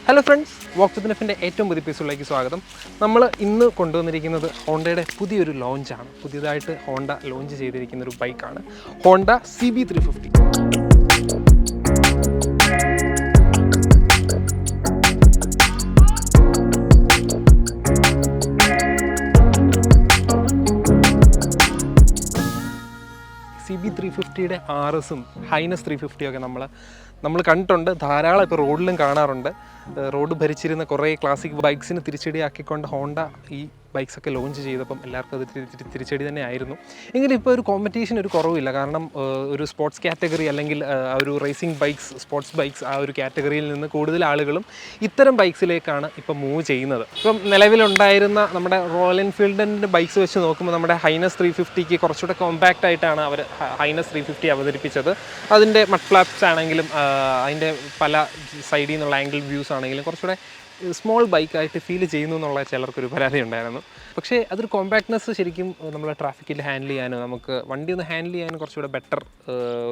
Hello friends, വാക്ക് വിത്ത് നെഫിൻ്റെ ഏറ്റവും പുതിയ എപ്പിസോഡിലേക്ക് സ്വാഗതം. നമ്മൾ ഇന്ന് കൊണ്ടുവന്നിരിക്കുന്നത് ഹോണ്ടയുടെ പുതിയൊരു ലോഞ്ചാണ്. പുതിയതായിട്ട് ഹോണ്ട ലോഞ്ച് ചെയ്തിരിക്കുന്ന ഒരു ബൈക്കാണ് ഹോണ്ട CB350. CB350യുടെ RSും ഹൈനസ് 350 ഒക്കെ നമ്മൾ കണ്ടിട്ടുണ്ട്, ധാരാളം ഇപ്പോൾ റോഡിലും കാണാറുണ്ട്. റോഡ് ഭരിച്ചിരുന്ന കുറേ ക്ലാസിക് ബൈക്സിന് തിരിച്ചടിയാക്കിക്കൊണ്ട് ഹോണ്ട ഈ ബൈക്സൊക്കെ ലോഞ്ച് ചെയ്തപ്പം എല്ലാവർക്കും അത് തിരിച്ചടി തന്നെ ആയിരുന്നു. എങ്കിലും ഇപ്പോൾ ഒരു കോമ്പറ്റീഷൻ ഒരു കുറവില്ല. കാരണം ഒരു സ്പോർട്സ് കാറ്റഗറി അല്ലെങ്കിൽ ഒരു റേസിംഗ് ബൈക്സ്, സ്പോർട്സ് ബൈക്സ് ആ ഒരു കാറ്റഗറിയിൽ നിന്ന് കൂടുതൽ ആളുകളും ഇത്തരം ബൈക്സിലേക്കാണ് ഇപ്പം മൂവ് ചെയ്യുന്നത്. ഇപ്പം നിലവിലുണ്ടായിരുന്ന നമ്മുടെ റോയൽ എൻഫീൽഡിൻ്റെ ബൈക്സ് വെച്ച് നോക്കുമ്പോൾ നമ്മുടെ ഹൈനസ് 350ക്ക് കുറച്ചുകൂടെ കോമ്പാക്റ്റ് ആയിട്ടാണ് അവർ ഹൈനസ് 350 അവതരിപ്പിച്ചത്. അതിൻ്റെ മഡ് ഫ്ലാപ്സ് ആണെങ്കിലും അതിൻ്റെ പല സൈഡിൽ നിന്നുള്ള ആംഗിൾ വ്യൂസ് ആണെങ്കിലും കുറച്ചുകൂടെ സ്മോൾ ബൈക്കായിട്ട് ഫീൽ ചെയ്യുന്നു എന്നുള്ള ചിലർക്കൊരു പരാതി ഉണ്ടായിരുന്നു. പക്ഷേ അതൊരു കോമ്പാക്ട്നെസ് ശരിക്കും നമ്മൾ ട്രാഫിക്കിൽ ഹാൻഡിൽ ചെയ്യാനോ നമുക്ക് വണ്ടി ഒന്ന് ഹാൻഡിൽ ചെയ്യാനും കുറച്ചുകൂടെ ബെറ്റർ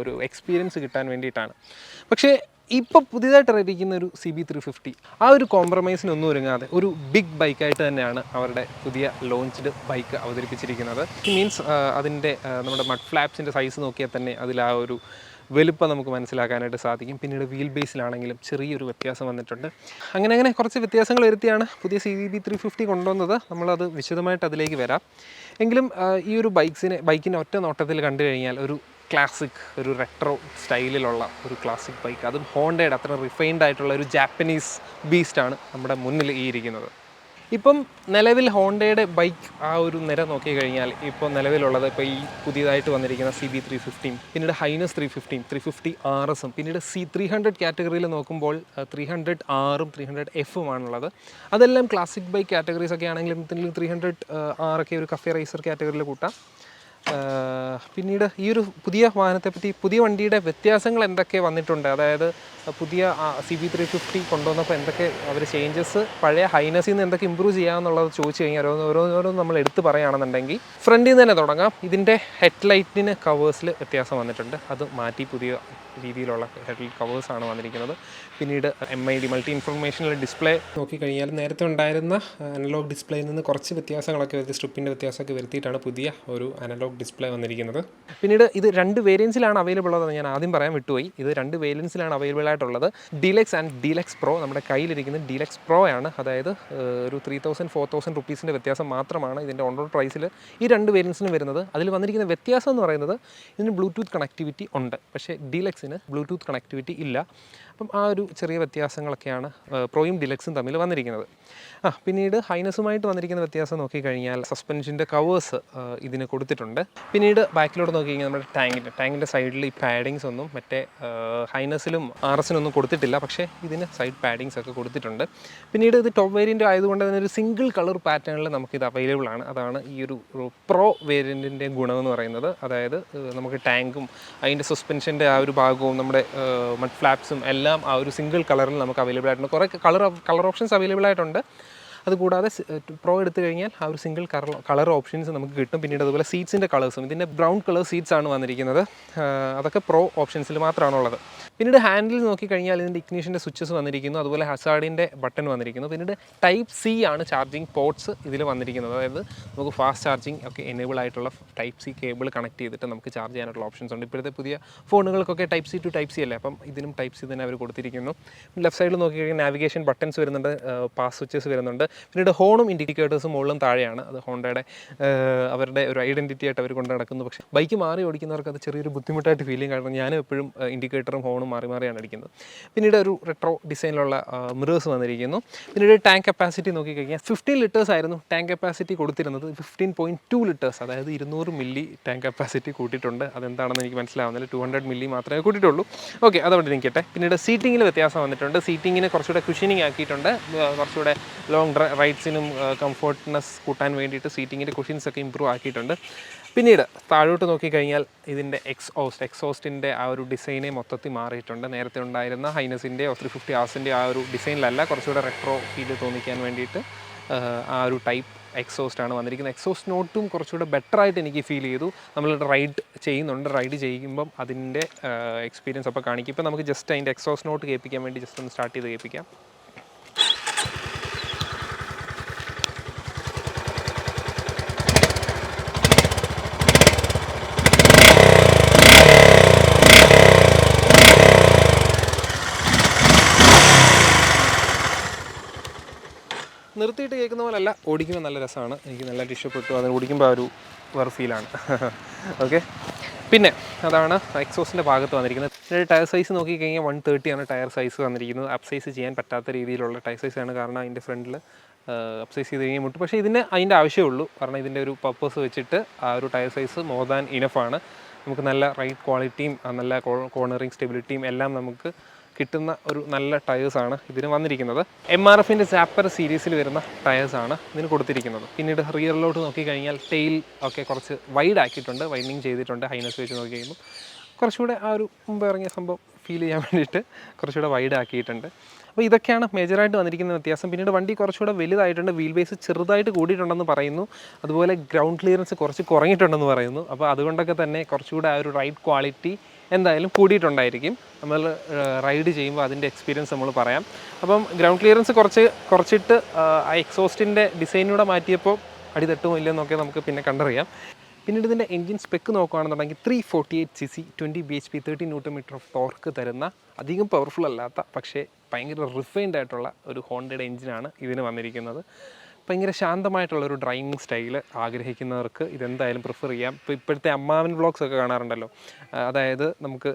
ഒരു എക്സ്പീരിയൻസ് കിട്ടാൻ വേണ്ടിയിട്ടാണ്. പക്ഷേ ഇപ്പോൾ പുതിയതായിട്ട് ഇറങ്ങിയിരിക്കുന്ന ഒരു CB350 ആ ഒരു കോംപ്രമൈസിനൊന്നും ഒരുങ്ങാതെ ഒരു ബിഗ് ബൈക്കായിട്ട് തന്നെയാണ് അവരുടെ പുതിയ ലോഞ്ച്ഡ് ബൈക്ക് അവതരിപ്പിച്ചിരിക്കുന്നത്. മീൻസ് അതിൻ്റെ നമ്മുടെ മഡ് ഫ്ലാപ്സിൻ്റെ സൈസ് നോക്കിയാൽ തന്നെ അതിൽ ആ ഒരു വലുപ്പം നമുക്ക് മനസ്സിലാക്കാനായിട്ട് സാധിക്കും. പിന്നീട് വീൽ ബേസിലാണെങ്കിലും ചെറിയൊരു വ്യത്യാസം വന്നിട്ടുണ്ട്. അങ്ങനെ കുറച്ച് വ്യത്യാസങ്ങൾ വരുത്തിയാണ് പുതിയ CB350 കൊണ്ടുവന്നത്. നമ്മളത് വിശദമായിട്ട് അതിലേക്ക് വരാം. എങ്കിലും ഈ ഒരു ബൈക്കിനെ ഒറ്റ നോട്ടത്തിൽ കണ്ടു കഴിഞ്ഞാൽ ഒരു ക്ലാസിക്, ഒരു റെട്രോ സ്റ്റൈലിലുള്ള ഒരു ക്ലാസിക് ബൈക്ക്, അതും ഹോണ്ടയുടെ അത്ര റിഫൈൻഡ് ആയിട്ടുള്ള ഒരു ജാപ്പനീസ് ബീസ്റ്റാണ് നമ്മുടെ മുന്നിൽ ഈ ഇരിക്കുന്നത്. ഇപ്പം നിലവിൽ ഹോണ്ടയുടെ ബൈക്ക് ആ ഒരു നിര നോക്കിക്കഴിഞ്ഞാൽ ഇപ്പോൾ നിലവിലുള്ളത് ഇപ്പോൾ ഈ പുതിയതായിട്ട് വന്നിരിക്കുന്ന CB350, പിന്നീട് ഹൈനസ് 350, 350 RSും, പിന്നീട് C300 കാറ്റഗറിയിൽ നോക്കുമ്പോൾ 300Rഉം 300Fുമാണുള്ളത്. അതെല്ലാം ക്ലാസിക് ബൈക്ക് കാറ്റഗറീസ് ഒക്കെ ആണെങ്കിലും 300R ഒക്കെ ഒരു കഫേ റേസർ കാറ്റഗറിയിൽ കൂട്ടാം. പിന്നീട് ഈ ഒരു പുതിയ വാഹനത്തെപ്പറ്റി, പുതിയ വണ്ടിയുടെ വ്യത്യാസങ്ങൾ എന്തൊക്കെ വന്നിട്ടുണ്ട്, അതായത് പുതിയ CB350 കൊണ്ടുവന്നപ്പോൾ എന്തൊക്കെ അവർ ചേഞ്ചസ് പഴയ ഹൈനസിൽ നിന്ന് എന്തൊക്കെ ഇമ്പ്രൂവ് ചെയ്യാമെന്നുള്ളത് ചോദിച്ചു കഴിഞ്ഞാൽ ഓരോന്നും നമ്മൾ എടുത്ത് പറയുകയാണെന്നുണ്ടെങ്കിൽ ഫ്രണ്ടിൽ നിന്ന് തന്നെ തുടങ്ങാം. ഇതിൻ്റെ ഹെഡ്ലൈറ്റിന് കവേഴ്സിൽ വ്യത്യാസം വന്നിട്ടുണ്ട്. അത് മാറ്റി പുതിയ രീതിയിലുള്ള ഹെഡ് കവേഴ്സാണ് വന്നിരിക്കുന്നത്. പിന്നീട് MID മൾട്ടി ഇൻഫർമേഷണൽ ഡിസ്പ്ലേ നോക്കിക്കഴിഞ്ഞാൽ നേരത്തെ ഉണ്ടായിരുന്ന അനലോഗ് ഡിസ്പ്ലേയിൽ നിന്ന് കുറച്ച് വ്യത്യാസങ്ങളൊക്കെ വരുത്തി, സ്ട്രിപ്പിൻ്റെ വ്യത്യാസമൊക്കെ വരുത്തിയിട്ടാണ് പുതിയ ഒരു അനലോഗ് ഡിസ്പ്ലേ വന്നിരിക്കുന്നത്. പിന്നീട് ഇത് 2 വേരിയൻസിലാണ് അവൈലബിൾ ഉള്ളത്. ഞാൻ ആദ്യം പറയാൻ വിട്ടുപോയി, ഇത് 2 വേരിയൻസിലാണ് അവൈലബിൾ ആയിട്ടുള്ളത്. Deluxe and deluxe pro. നമ്മുടെ കയ്യിലിരിക്കുന്നത് ഡീലക്സ് പ്രോ ആണ്. അതായത് ഒരു 3000-4000 റുപ്പീസിൻ്റെ വ്യത്യാസം മാത്രമാണ് ഇതിൻ്റെ ഓൺ റോഡ് പ്രൈസിൽ ഈ 2 വേരിയൻസിനും വരുന്നത്. അതിൽ വന്നിരിക്കുന്ന വ്യത്യാസം എന്ന് പറയുന്നത് ഇതിന് ബ്ലൂടൂത്ത് കണക്ടിവിറ്റി ഉണ്ട്, പക്ഷേ ഡീലക്സിന് ബ്ലൂടൂത്ത് കണക്ടിവിറ്റി ഇല്ല. അപ്പം ആ ഒരു ചെറിയ വ്യത്യാസങ്ങളൊക്കെയാണ് പ്രോയും ഡിലക്സും തമ്മിൽ വന്നിരിക്കുന്നത്. പിന്നീട് ഹൈനസുമായിട്ട് വന്നിരിക്കുന്ന വ്യത്യാസം നോക്കിക്കഴിഞ്ഞാൽ സസ്പെൻഷൻ്റെ കവേഴ്സ് ഇതിന് കൊടുത്തിട്ടുണ്ട്. പിന്നീട് ബാക്കിലോട്ട് നോക്കിക്കഴിഞ്ഞാൽ നമ്മുടെ ടാങ്കിൻ്റെ സൈഡിൽ ഈ പാഡിങ്സ് ഒന്നും മറ്റേ ഹൈനസിലും RSനൊന്നും കൊടുത്തിട്ടില്ല, പക്ഷേ ഇതിന് സൈഡ് പാഡിങ്സ് ഒക്കെ കൊടുത്തിട്ടുണ്ട്. പിന്നീട് ഇത് ടോപ്പ് വേരിയൻ്റ് ആയതുകൊണ്ട് തന്നെ ഒരു സിംഗിൾ കളർ പാറ്റേണിൽ നമുക്കിത് അവൈലബിൾ ആണ്. അതാണ് ഈ ഒരു പ്രോ വേരിയൻറ്റിൻ്റെ ഗുണമെന്ന് പറയുന്നത്. അതായത് നമുക്ക് ടാങ്കും അതിൻ്റെ സസ്പെൻഷൻ്റെ ആ ഒരു ഭാഗവും നമ്മുടെ മഡ് ഫ്ലാപ്സും എല്ലാം ആ ഒരു സിംഗിൾ കളറിൽ നമുക്ക് അവൈലബിൾ ആയിട്ടുണ്ട്. കുറേ കളർ ഓപ്ഷൻസ് അവൈലബിൾ ആയിട്ടുണ്ട്. അതുകൂടാതെ പ്രോ എടുത്തു കഴിഞ്ഞാൽ ആ ഒരു സിംഗിൾ കളർ ഓപ്ഷൻസ് നമുക്ക് കിട്ടും. പിന്നീട് അതുപോലെ സീറ്റ്സിൻ്റെ കളേഴ്സും, ഇതിൻ്റെ ബ്രൗൺ കളർ സീറ്റ്സ് ആണ് വന്നിരിക്കുന്നത്. അതൊക്കെ പ്രോ ഓപ്ഷൻസിൽ മാത്രമാണുള്ളത്. പിന്നീട് ഹാൻഡിൽ നോക്കിക്കഴിഞ്ഞാൽ ഇതിൻ്റെ ഇഗ്നിഷൻ്റെ സ്വിച്ചസ് വന്നിരിക്കുന്നു. അതുപോലെ ഹസാർഡിൻ്റെ ബട്ടൺ വന്നിരിക്കുന്നു. പിന്നീട് Type C ആണ് ചാർജിങ് പോർട്സ് ഇതിൽ വന്നിരിക്കുന്നത്. അതായത് നമുക്ക് ഫാസ്റ്റ് ചാർജിങ് ഒക്കെ എനേബിൾ ആയിട്ടുള്ള Type C കേബിൾ കണക്ട് ചെയ്തിട്ട് നമുക്ക് ചാർജ് ചെയ്യാനുള്ള ഓപ്ഷൻസ് ഉണ്ട്. ഇപ്പോഴത്തെ പുതിയ ഫോണുകൾക്കൊക്കെ Type C to Type C അല്ലേ, അപ്പം ഇതിനും Type C തന്നെ അവർ കൊടുത്തിരിക്കുന്നു. ലെഫ്റ്റ് സൈഡിൽ നോക്കിക്കഴിഞ്ഞാൽ നാവിഗേഷൻ ബട്ടൺസ് വരുന്നുണ്ട്, പാസ് സ്വിച്ചസ് വരുന്നുണ്ട്. പിന്നീട് ഹോണും ഇൻഡിക്കേറ്റേഴ്സും മുകളിലും താഴെയാണ്. അത് ഹോണ്ടയുടെ അവരുടെ ഒരു ഐഡൻറ്റിറ്റി ആയിട്ട് അവർ കൊണ്ട് നടക്കുന്നു. പക്ഷേ ബൈക്ക് മാറി ഓടിക്കുന്നവർക്ക് അത് ചെറിയൊരു ബുദ്ധിമുട്ടായിട്ട് ഫീൽ ചെയ്യും. കാരണം ഞാനും എപ്പോഴും ഇൻഡിക്കേറ്ററും ഹോണും മാറിയാണ് അടിക്കുന്നത്. പിന്നീട് ഒരു റെട്രോ ഡിസൈനിലുള്ള മിറേഴ്സ് വന്നിരിക്കുന്നു. പിന്നീട് ടാങ്ക് കപ്പാസിറ്റി നോക്കിക്കഴിഞ്ഞാൽ 15 ലിറ്റേഴ്സ് ആയിരുന്നു ടാങ്ക് കപ്പാസിറ്റി കൊടുത്തിരുന്നത്. 15.2 ലിറ്റേഴ്സ്, അതായത് 200 മില്ലി ടാങ്ക് കപ്പാസിറ്റി കൂട്ടിയിട്ടുണ്ട്. അതെന്താണെന്ന് എനിക്ക് മനസ്സിലാവുന്നില്ല. 200 മില്ലി മാത്രമേ കൂട്ടിയിട്ടുള്ളൂ. ഓക്കെ, അതവിടെ നിൽക്കട്ടെ. പിന്നീട് സീറ്റിങ്ങിൽ വ്യത്യാസം വന്നിട്ടുണ്ട്. സീറ്റിങ്ങിന് കുറച്ചുകൂടെ കുഷനിങ് ആക്കിയിട്ടുണ്ട്. കുറച്ചുകൂടെ ലോങ് റൈഡ്സിനും കംഫോർട്ട്നെസ് കൂട്ടാൻ വേണ്ടിയിട്ട് സീറ്റിങ്ങിൻ്റെ കുഷൻസൊക്കെ ഇമ്പ്രൂവ് ആക്കിയിട്ടുണ്ട്. പിന്നീട് താഴോട്ട് നോക്കിക്കഴിഞ്ഞാൽ ഇതിൻ്റെ എക്സോസ്റ്റിൻ്റെ ആ ഒരു ഡിസൈനെ മൊത്തത്തിൽ മാറിയിട്ടുണ്ട്. നേരത്തെ ഉണ്ടായിരുന്ന ഹൈനസിൻ്റെ 350 ആർസിൻ്റെ ആ ഒരു ഡിസൈനിലല്ല, കുറച്ചുകൂടെ റെട്രോ ഫീൽ തോന്നിക്കാൻ വേണ്ടിയിട്ട് ആ ഒരു ടൈപ്പ് എക്സോസ്റ്റാണ് വന്നിരിക്കുന്നത്. എക്സോസ്റ്റ് നോട്ടും കുറച്ചുകൂടെ ബെറ്ററായിട്ട് എനിക്ക് ഫീൽ ചെയ്തു. നമ്മൾ റൈഡ് ചെയ്യുമ്പം അതിൻ്റെ എക്സ്പീരിയൻസ് അപ്പോൾ കാണിക്കും. ഇപ്പോൾ നമുക്ക് ജസ്റ്റ് അതിൻ്റെ എക്സോസ്റ്റ് നോട്ട് കേൾപ്പിക്കാൻ വേണ്ടി ജസ്റ്റ് ഒന്ന് സ്റ്റാർട്ട് ചെയ്ത് കേൾപ്പിക്കാം. നിർത്തിയിട്ട് കേൾക്കുന്ന പോലല്ല, ഓടിക്കുമ്പോൾ നല്ല രസമാണ്. എനിക്ക് നല്ലതായിട്ട് ഇഷ്ടപ്പെട്ടു. അത് ഓടിക്കുമ്പോൾ ആ ഒരു വേറെ ഫീലാണ്. ഓക്കെ, പിന്നെ അതാണ് എക്സോസിൻ്റെ ഭാഗത്ത് വന്നിരിക്കുന്നത്. ടയർ സൈസ് നോക്കിക്കഴിഞ്ഞാൽ 130 ആണ് ടയർ സൈസ് വന്നിരിക്കുന്നത്. അപ്പ് സൈസ് ചെയ്യാൻ പറ്റാത്ത രീതിയിലുള്ള ടയർ സൈസാണ്. കാരണം അതിൻ്റെ ഫ്രണ്ടിൽ അപ്പ് സൈസ് ചെയ്ത് കഴിഞ്ഞാൽ മുട്ടും. പക്ഷേ ഇതിന് അതിൻ്റെ ആവശ്യമുള്ളൂ. കാരണം ഇതിൻ്റെ ഒരു പർപ്പസ് വെച്ചിട്ട് ആ ഒരു ടയർ സൈസ് മോർ ദാൻ ഇനഫാണ്. നമുക്ക് നല്ല റൈഡ് ക്വാളിറ്റിയും നല്ല കോർണറിങ് സ്റ്റെബിലിറ്റിയും എല്ലാം നമുക്ക് കിട്ടുന്ന ഒരു നല്ല ടയേഴ്സാണ് ഇതിന് വന്നിരിക്കുന്നത്. MRFിൻ്റെ സാപ്പർ സീരീസിൽ വരുന്ന ടയേഴ്സാണ് ഇതിന് കൊടുത്തിരിക്കുന്നത്. പിന്നീട് റിയറിലോട്ട് നോക്കിക്കഴിഞ്ഞാൽ ടെയിൽ ഒക്കെ കുറച്ച് വൈഡ് ആക്കിയിട്ടുണ്ട്, വൈഡനിങ് ചെയ്തിട്ടുണ്ട്. ഹൈനസ് വെച്ച് നോക്കി കഴിയുമ്പോൾ കുറച്ചുകൂടെ ആ ഒരു മുമ്പ് ഇറങ്ങിയ സംഭവം ഫീൽ ചെയ്യാൻ വേണ്ടിയിട്ട് കുറച്ചുകൂടെ വൈഡ് ആക്കിയിട്ടുണ്ട്. അപ്പോൾ ഇതൊക്കെയാണ് മേജറായിട്ട് വന്നിരിക്കുന്ന വ്യത്യാസം. പിന്നീട് വണ്ടി കുറച്ചുകൂടെ വലുതായിട്ടുണ്ട്, വീൽ ബേസ് ചെറുതായിട്ട് കൂടിയിട്ടുണ്ടെന്ന് പറയുന്നു. അതുപോലെ ഗ്രൗണ്ട് ക്ലിയറൻസ് കുറച്ച് കുറഞ്ഞിട്ടുണ്ടെന്ന് പറയുന്നു. അപ്പോൾ അതുകൊണ്ടൊക്കെ തന്നെ കുറച്ചുകൂടെ ആ ഒരു റൈഡ് ക്വാളിറ്റി എന്തായാലും കൂടിയിട്ടുണ്ടായിരിക്കും. നമ്മൾ റൈഡ് ചെയ്യുമ്പോൾ അതിൻ്റെ എക്സ്പീരിയൻസ് നമ്മൾ പറയാം. അപ്പം ഗ്രൗണ്ട് ക്ലിയറൻസ് കുറച്ചിട്ട് ആ എക്സോസ്റ്റിൻ്റെ ഡിസൈനൂടെ മാറ്റിയപ്പോൾ അടി തട്ടുമോ ഇല്ലെന്നൊക്കെ നമുക്ക് പിന്നെ കണ്ടറിയാം. പിന്നീട് ഇതിൻ്റെ എൻജിൻ സ്പെക്ക് നോക്കുകയാണെന്നുണ്ടെങ്കിൽ 348cc 20 bhp 30 Nm of torque തരുന്ന, അധികം പവർഫുൾ അല്ലാത്ത പക്ഷേ ഭയങ്കര റിഫൈൻഡ് ആയിട്ടുള്ള ഒരു ഹോണ്ടയുടെ എൻജിനാണ് ഇതിന് വന്നിരിക്കുന്നത്. ഭയങ്കര ശാന്തമായിട്ടുള്ളൊരു ഡ്രൈവിംഗ് സ്റ്റൈല് ആഗ്രഹിക്കുന്നവർക്ക് ഇതെന്തായാലും പ്രിഫർ ചെയ്യാം. ഇപ്പോഴത്തെ അമ്മാവൻ വ്ളോഗ്സ് ഒക്കെ കാണാറുണ്ടല്ലോ, അതായത്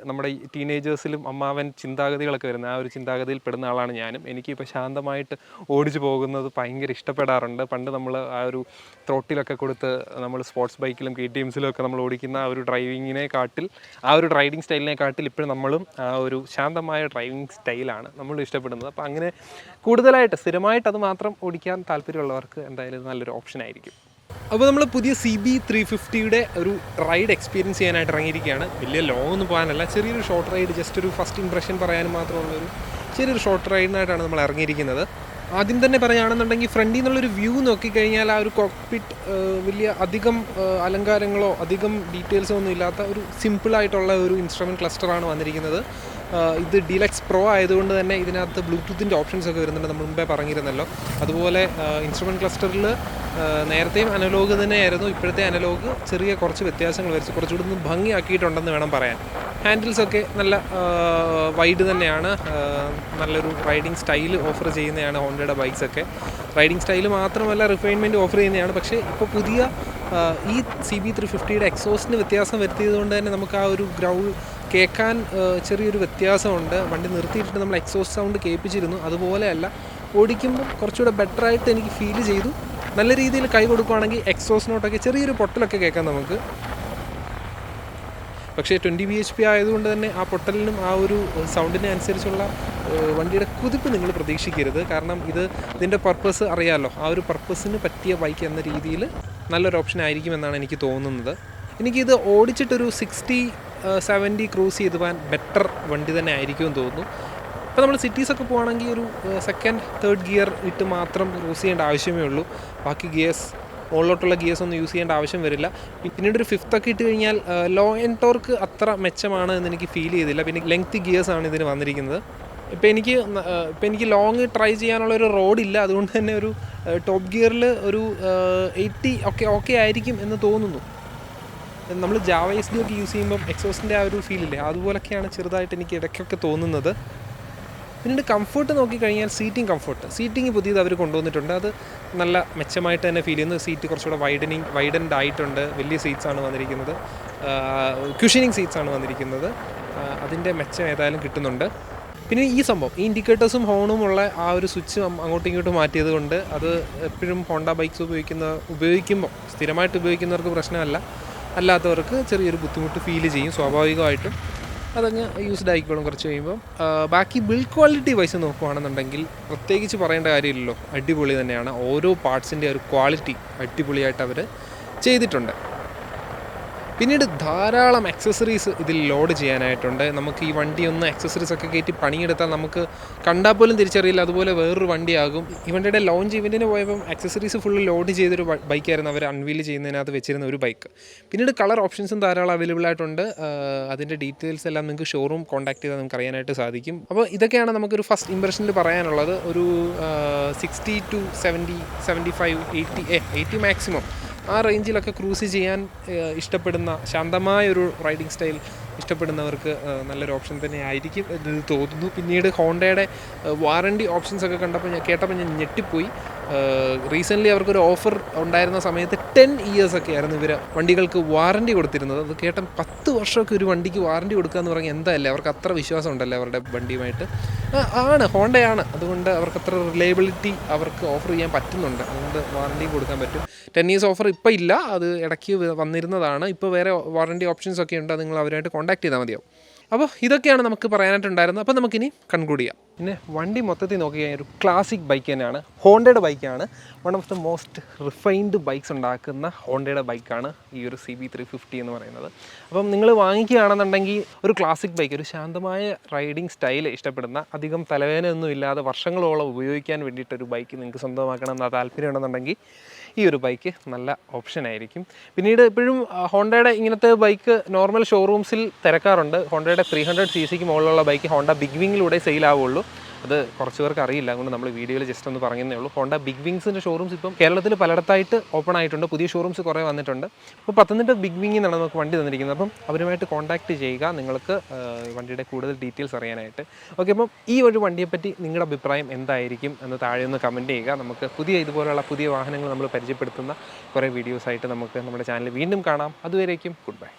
നമ്മുടെ ഈ ടീനേജേഴ്സിലും അമ്മാവൻ ചിന്താഗതികളൊക്കെ വരുന്ന ആ ഒരു ചിന്താഗതിയിൽ പെടുന്ന ആളാണ് ഞാനും. എനിക്കിപ്പോൾ ശാന്തമായിട്ട് ഓടിച്ചു പോകുന്നത് ഭയങ്കര ഇഷ്ടപ്പെടാറുണ്ട്. പണ്ട് നമ്മൾ ആ ഒരു ത്രോട്ടിലൊക്കെ കൊടുത്ത് നമ്മൾ സ്പോർട്സ് ബൈക്കിലും KTMസിലും ഒക്കെ നമ്മൾ ഓടിക്കുന്ന ആ ഒരു ആ ഒരു റൈഡിങ് സ്റ്റൈലിനെക്കാട്ടിൽ ഇപ്പോഴും നമ്മളും ആ ഒരു ശാന്തമായ ഡ്രൈവിംഗ് സ്റ്റൈലാണ് നമ്മൾ ഇഷ്ടപ്പെടുന്നത്. അപ്പോൾ അങ്ങനെ കൂടുതലായിട്ട് സ്ഥിരമായിട്ട് അത് മാത്രം ഓടിക്കാൻ താല്പര്യമുള്ളവർക്ക് എന്തായാലും നല്ലൊരു ഓപ്ഷൻ ആയിരിക്കും. അപ്പോൾ നമ്മൾ പുതിയ CB350യുടെ ഒരു റൈഡ് എക്സ്പീരിയൻസ് ചെയ്യാനായിട്ട് ഇറങ്ങിയിരിക്കുകയാണ്. വലിയ ലോങ് ഒന്നും പോകാനല്ല, ചെറിയൊരു ഷോർട്ട് റൈഡ്, ജസ്റ്റ് ഒരു ഫസ്റ്റ് ഇംപ്രഷൻ പറയാനും മാത്രമുള്ളൊരു ചെറിയൊരു ഷോർട്ട് റൈഡിനായിട്ടാണ് നമ്മൾ ഇറങ്ങിയിരിക്കുന്നത്. ആദ്യം തന്നെ പറയുകയാണെന്നുണ്ടെങ്കിൽ ഫ്രണ്ടിൽ നിന്നുള്ളൊരു വ്യൂ നോക്കിക്കഴിഞ്ഞാൽ ആ ഒരു കോക്ക്പിറ്റ് വലിയ അധികം അലങ്കാരങ്ങളോ അധികം ഡീറ്റെയിൽസോ ഒന്നും ഇല്ലാത്ത ഒരു സിമ്പിളായിട്ടുള്ള ഒരു ഇൻസ്ട്രുമെൻറ്റ് ക്ലസ്റ്ററാണ് വന്നിരിക്കുന്നത്. ഇത് ഡീലക്സ് പ്രോ ആയതുകൊണ്ട് തന്നെ ഇതിനകത്ത് ബ്ലൂടൂത്തിൻ്റെ ഓപ്ഷൻസ് ഒക്കെ വരുന്നുണ്ട്, നമ്മൾ മുമ്പേ പറഞ്ഞിരുന്നല്ലോ. അതുപോലെ ഇൻസ്ട്രുമെൻറ്റ് ക്ലസ്റ്ററിൽ നേരത്തെയും അനലോഗ് തന്നെയായിരുന്നു, ഇപ്പോഴത്തെ അനലോഗ് ചെറിയ കുറച്ച് വ്യത്യാസങ്ങൾ വരച്ച് കുറച്ചുകൂടി ഒന്ന് ഭംഗിയാക്കിയിട്ടുണ്ടെന്ന് വേണം പറയാൻ. ഹാൻഡിൽസൊക്കെ നല്ല വൈഡ് തന്നെയാണ്, നല്ലൊരു റൈഡിങ് സ്റ്റൈൽ ഓഫർ ചെയ്യുന്നതാണ് ഹോണ്ടയുടെ ബൈക്സൊക്കെ. റൈഡിങ് സ്റ്റൈൽ മാത്രമല്ല റിഫൈൻമെൻറ്റ് ഓഫർ ചെയ്യുന്നതാണ്. പക്ഷേ ഇപ്പോൾ പുതിയ ഈ CB350യുടെ എക്സോസ്റ്റിന് വ്യത്യാസം വരുത്തിയത് കൊണ്ട് തന്നെ നമുക്ക് ആ ഒരു ഗ്രൗണ്ട് കേൾക്കാൻ ചെറിയൊരു വ്യത്യാസമുണ്ട്. വണ്ടി നിർത്തിയിട്ട് നമ്മൾ എക്സോസ്റ്റ് സൗണ്ട് കേൾപ്പിച്ചിരുന്നു, അതുപോലെയല്ല ഓടിക്കുമ്പോൾ കുറച്ചുകൂടെ ബെറ്ററായിട്ട് എനിക്ക് ഫീൽ ചെയ്തു. നല്ല രീതിയിൽ കൈ കൊടുക്കുകയാണെങ്കിൽ എക്സോസ്റ്റിനോട്ടൊക്കെ ചെറിയൊരു പൊട്ടലൊക്കെ കേൾക്കാം നമുക്ക്. പക്ഷേ 20 bhp ആയതുകൊണ്ട് തന്നെ ആ പൊട്ടലിനും ആ ഒരു സൗണ്ടിനെ അനുസരിച്ചുള്ള വണ്ടിയുടെ കുതിപ്പ് നിങ്ങൾ പ്രതീക്ഷിക്കരുത്. കാരണം ഇതിൻ്റെ പർപ്പസ് അറിയാമല്ലോ, ആ ഒരു പർപ്പസിന് പറ്റിയ ബൈക്ക് എന്ന രീതിയിൽ നല്ലൊരു ഓപ്ഷൻ ആയിരിക്കുമെന്നാണ് എനിക്ക് തോന്നുന്നത്. എനിക്കിത് ഓടിച്ചിട്ടൊരു 60-70 ക്രൂസ് ചെയ്ത് പോകാൻ ബെറ്റർ വണ്ടി തന്നെ ആയിരിക്കുമെന്ന് തോന്നുന്നു. ഇപ്പോൾ നമ്മൾ സിറ്റീസൊക്കെ പോകുകയാണെങ്കിൽ ഒരു സെക്കൻഡ് തേർഡ് ഗിയർ ഇട്ട് മാത്രം ക്രൂസ് ചെയ്യേണ്ട ആവശ്യമേ ഉള്ളൂ. ബാക്കി ഗിയേഴ്സ് മുകളിലോട്ടുള്ള ഗിയേഴ്സ് ഒന്നും യൂസ് ചെയ്യേണ്ട ആവശ്യം വരില്ല. പിന്നീട് ഒരു 5th ഒക്കെ ഇട്ട് കഴിഞ്ഞാൽ ലോ എൻഡ് ടോർക്ക് അത്ര മെച്ചമാണ് എന്ന് എനിക്ക് ഫീൽ ചെയ്തില്ല. പിന്നെ ലെങ്തി ഗിയേഴ്സാണ് ഇതിന് വന്നിരിക്കുന്നത്. ഇപ്പോൾ എനിക്ക് ലോങ് ട്രൈ ചെയ്യാനുള്ളൊരു റോഡില്ല, അതുകൊണ്ട് തന്നെ ഒരു ടോപ്പ് ഗിയറിൽ ഒരു 80 ഓക്കെ ആയിരിക്കും എന്ന് തോന്നുന്നു. നമ്മൾ ജാവ SD ഒക്കെ യൂസ് ചെയ്യുമ്പം എക്സോസിൻ്റെ ആ ഒരു ഫീലില്ലേ, അതുപോലൊക്കെയാണ് ചെറുതായിട്ട് എനിക്ക് ഇടയ്ക്കൊക്കെ തോന്നുന്നത്. പിന്നീട് കംഫർട്ട് നോക്കിക്കഴിഞ്ഞാൽ സീറ്റിംഗ് പുതിയത് അവർ കൊണ്ടുവന്നിട്ടുണ്ട്. അത് നല്ല മെച്ചമായിട്ട് തന്നെ ഫീൽ ചെയ്യുന്നു. സീറ്റ് കുറച്ചുകൂടെ വൈഡൻഡ് ആയിട്ടുണ്ട്. വലിയ സീറ്റ്സാണ് വന്നിരിക്കുന്നത്, ക്യൂഷനിങ് സീറ്റ്സാണ് വന്നിരിക്കുന്നത്. അതിൻ്റെ മെച്ചം ഏതായാലും കിട്ടുന്നുണ്ട്. പിന്നെ ഈ സംഭവം, ഈ ഇൻഡിക്കേറ്റേഴ്സും ഹോണും ഉള്ള ആ ഒരു സ്വിച്ച് അങ്ങോട്ടും ഇങ്ങോട്ടും മാറ്റിയത് കൊണ്ട് അത് എപ്പോഴും ഹോണ്ട ബൈക്സ് ഉപയോഗിക്കുമ്പോൾ സ്ഥിരമായിട്ട് ഉപയോഗിക്കുന്നവർക്ക് പ്രശ്നമല്ല, അല്ലാത്തവർക്ക് ചെറിയൊരു ബുദ്ധിമുട്ട് ഫീൽ ചെയ്യും സ്വാഭാവികമായിട്ടും. അതങ്ങ് യൂസ്ഡ് ആയിക്കോളും കുറച്ച് കഴിയുമ്പം. ബാക്കി ബിൽഡ് ക്വാളിറ്റി വൈസ് നോക്കുകയാണെന്നുണ്ടെങ്കിൽ പ്രത്യേകിച്ച് പറയേണ്ട കാര്യമില്ലല്ലോ, അടിപൊളി തന്നെയാണ്. ഓരോ പാർട്സിൻ്റെ ഒരു ക്വാളിറ്റി അടിപൊളിയായിട്ട് അവർ ചെയ്തിട്ടുണ്ട്. പിന്നീട് ധാരാളം ആക്സസറീസ് ഇതിൽ ലോഡ് ചെയ്യാനായിട്ടുണ്ട്. നമുക്ക് ഈ വണ്ടി ഒന്ന് ആക്സസറീസൊക്കെ കയറ്റി പണിയെടുത്താൽ നമുക്ക് കണ്ടാൽ പോലും തിരിച്ചറിയില്ല, അതുപോലെ വേറൊരു വണ്ടിയാകും. ഈ വണ്ടിയുടെ ലോഞ്ച് ഇവൻറ്റിന് പോയപ്പം ആക്സസറീസ് ഫുള്ള് ലോഡ് ചെയ്തൊരു ബൈക്കായിരുന്നു അവർ അൺവീൽ ചെയ്യുന്നതിനകത്ത് വെച്ചിരുന്ന ഒരു ബൈക്ക്. പിന്നീട് കളർ ഓപ്ഷൻസും ധാരാളം അവൈലബിൾ ആയിട്ടുണ്ട്. അതിൻ്റെ ഡീറ്റെയിൽസ് എല്ലാം നിങ്ങൾക്ക് ഷോറൂം കോൺടാക്ട് ചെയ്താൽ നമുക്ക് അറിയാനായിട്ട് സാധിക്കും. അപ്പോൾ ഇതൊക്കെയാണ് നമുക്കൊരു ഫസ്റ്റ് ഇംപ്രഷനിൽ പറയാനുള്ളത്. ഒരു 60 to 70, 75, 80 മാക്സിമം ആ റേഞ്ചിലൊക്കെ ക്രൂസ് ചെയ്യാൻ ഇഷ്ടപ്പെടുന്ന ശാന്തമായൊരു റൈഡിങ് സ്റ്റൈൽ ഇഷ്ടപ്പെടുന്നവർക്ക് നല്ലൊരു ഓപ്ഷൻ തന്നെ ആയിരിക്കും ഇത് തോന്നുന്നു. പിന്നീട് ഹോണ്ടയുടെ വാറണ്ടി ഓപ്ഷൻസൊക്കെ കേട്ടപ്പോൾ ഞാൻ ഞെട്ടിപ്പോയി. റീസെൻ്റ്ലി അവർക്കൊരു ഓഫർ ഉണ്ടായിരുന്ന സമയത്ത് 10 ഇയേഴ്സ് ഒക്കെ ആയിരുന്നു ഇവർ വണ്ടികൾക്ക് വാറണ്ടി കൊടുത്തിരുന്നത്. അത് കേട്ട 10 വർഷമൊക്കെ ഒരു വണ്ടിക്ക് വാറണ്ടി കൊടുക്കുക എന്ന് പറഞ്ഞാൽ എന്താല്ലേ, അവർക്ക് അത്ര വിശ്വാസം ഉണ്ടല്ലേ അവരുടെ വണ്ടിയുമായിട്ട്. ആണ്, ഹോണ്ടയാണ്, അതുകൊണ്ട് അവർക്ക് അത്ര റിലയബിലിറ്റി അവർക്ക് ഓഫർ ചെയ്യാൻ പറ്റുന്നുണ്ട്, അതുകൊണ്ട് വാറണ്ടി കൊടുക്കാൻ പറ്റും. 10 ഇയേഴ്സ് ഓഫർ ഇപ്പോൾ ഇല്ല, അത് ഇടയ്ക്ക് വന്നിരുന്നതാണ്. ഇപ്പോൾ വേറെ വാറണ്ടി ഓപ്ഷൻസ് ഒക്കെ ഉണ്ട്, അത് നിങ്ങൾ അവരുമായിട്ട് കോൺടാക്ട് ചെയ്താൽ മതിയാവും. അപ്പോൾ ഇതൊക്കെയാണ് നമുക്ക് പറയാനായിട്ടുണ്ടായിരുന്നത്. അപ്പോൾ നമുക്കിനി കൺക്ലൂഡ് ചെയ്യാം. പിന്നെ വണ്ടി മൊത്തത്തിൽ നോക്കിക്കഴിഞ്ഞാൽ ഒരു ക്ലാസിക് ബൈക്ക് തന്നെയാണ്, ഹോണ്ടയുടെ ബൈക്കാണ്. One of the most refined bikes ഉണ്ടാക്കുന്ന ഹോണ്ടയുടെ ബൈക്കാണ് ഈ ഒരു CB350 എന്ന് പറയുന്നത്. അപ്പം നിങ്ങൾ വാങ്ങിക്കുകയാണെന്നുണ്ടെങ്കിൽ ഒരു ക്ലാസിക് ബൈക്ക്, ഒരു ശാന്തമായ റൈഡിങ് സ്റ്റൈൽ ഇഷ്ടപ്പെടുന്ന, അധികം തലവേദനയൊന്നും ഇല്ലാതെ വർഷങ്ങളോളം ഉപയോഗിക്കാൻ വേണ്ടിയിട്ടൊരു ബൈക്ക് നിങ്ങൾക്ക് സ്വന്തമാക്കണം എന്ന താല്പര്യമുണ്ടെന്നുണ്ടെങ്കിൽ ഈ ഒരു ബൈക്ക് നല്ല ഓപ്ഷൻ ആയിരിക്കും. പിന്നീട് എപ്പോഴും ഹോണ്ടയുടെ ഇങ്ങനത്തെ ബൈക്ക് നോർമൽ ഷോറൂംസിൽ തിരക്കാറുണ്ട്. ഹോണ്ടയുടെ 300cc മുകളിലുള്ള ബൈക്ക് ഹോണ്ട ബിഗ്വിങ്ങിലൂടെ സെയിലാവുള്ളൂ. അത് കുറച്ച് പേർക്ക് അറിയില്ല, അതുകൊണ്ട് നമ്മൾ വീഡിയോയിൽ ജസ്റ്റ് ഒന്ന് പറഞ്ഞതേ ഉള്ളൂ. ഹോണ്ട ബിഗ്വിങ്സിൻ്റെ ഷോറൂംസ് ഇപ്പം കേരളത്തിൽ പലയിടത്തായിട്ട് ഓപ്പൺ ആയിട്ടുണ്ട്, പുതിയ ഷോറൂംസ് കുറേ വന്നിട്ടുണ്ട്. ഇപ്പോൾ പത്തനംതിട്ട ബിഗ്വിങ്ങിൽ നിന്നാണ് നമുക്ക് വണ്ടി തന്നിരിക്കുന്നത്. അപ്പം അവരുമായിട്ട് കോൺടാക്റ്റ് ചെയ്യുക നിങ്ങൾക്ക് വണ്ടിയുടെ കൂടുതൽ ഡീറ്റെയിൽസ് അറിയാനായിട്ട്. ഓക്കെ, അപ്പം ഈ ഒരു വണ്ടിയെപ്പറ്റി നിങ്ങളുടെ അഭിപ്രായം എന്തായിരിക്കും എന്ന് താഴെ ഒന്ന് കമൻറ്റ് ചെയ്യുക. നമുക്ക് ഇതുപോലുള്ള പുതിയ വാഹനങ്ങൾ നമ്മൾ പരിചയപ്പെടുത്തുന്ന കുറേ വീഡിയോസായിട്ട് നമുക്ക് നമ്മുടെ ചാനൽ വീണ്ടും കാണാം. അതുവരേക്കും ഗുഡ് ബൈ.